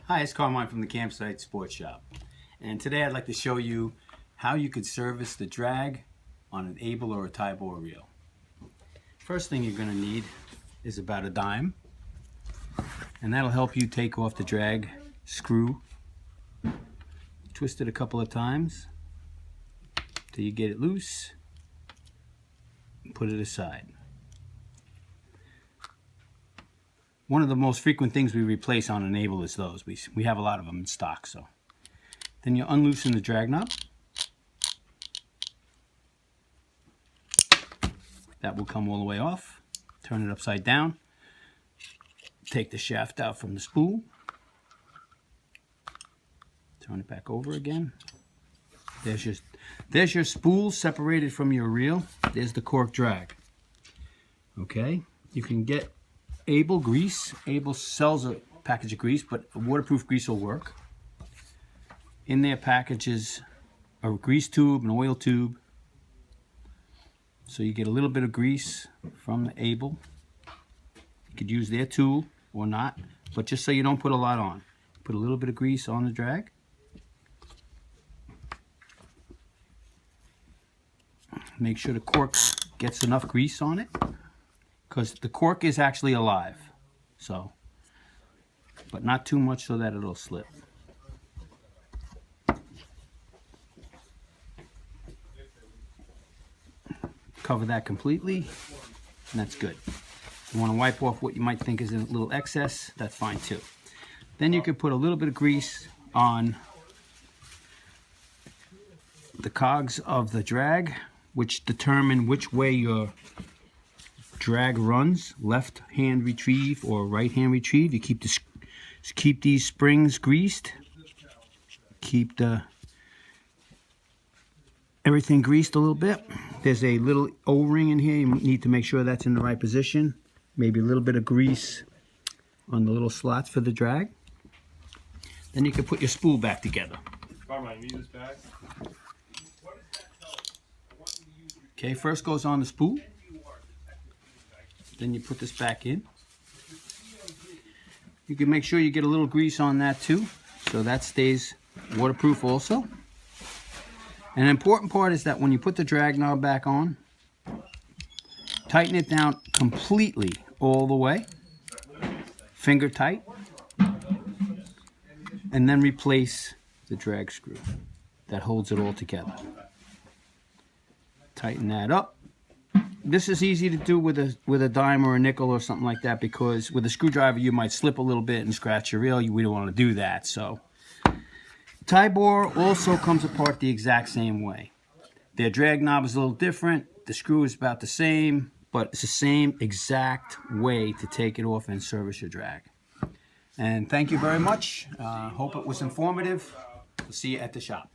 Hi, it's Carmine from the Campsite Sports Shop, and today I'd like to show you how you could service the drag on an Able or a Tybor reel. First thing you're going to need is about a dime, and that'll help you take off the drag screw. Twist it a couple of times till you get it loose, and put it aside. One of the most frequent things we replace on an Able is those. We have a lot of them in stock. So then you unloosen the drag knob. That will come all the way off. Turn it upside down. Take the shaft out from the spool. Turn it back over again. There's your spool separated from your reel. There's the cork drag. Okay, you can get Able grease. Able sells a package of grease, but waterproof grease will work. In their packages, a grease tube, an oil tube. So you get a little bit of grease from the Able. You could use their tool or not, but just so you don't put a lot on. Put a little bit of grease on the drag. Make sure the cork gets enough grease on it, because the cork is actually alive, so, but not too much so that it'll slip. Cover that completely, and that's good. You want to wipe off what you might think is a little excess, that's fine too. Then you could put a little bit of grease on the cogs of the drag, which determine which way your drag runs, left hand retrieve or right hand retrieve. You keep these springs greased, keep everything greased a little bit. There's a little O-ring in here. You need to make sure that's in the right position. Maybe a little bit of grease on the little slots for the drag. Then you can put your spool back together. Carmine, need this back? Okay, first goes on the spool. Then you put this back in. You can make sure you get a little grease on that too, so that stays waterproof also. And an important part is that when you put the drag knob back on, tighten it down completely all the way, finger tight, and then replace the drag screw that holds it all together. Tighten that up. This is easy to do with a dime or a nickel or something like that, because with a screwdriver you might slip a little bit and scratch your reel. We don't want to do that. So Tybor also comes apart the exact same way. Their drag knob is a little different. The screw is about the same, but it's the same exact way to take it off and service your drag. And thank you very much. Hope it was informative. We'll see you at the shop.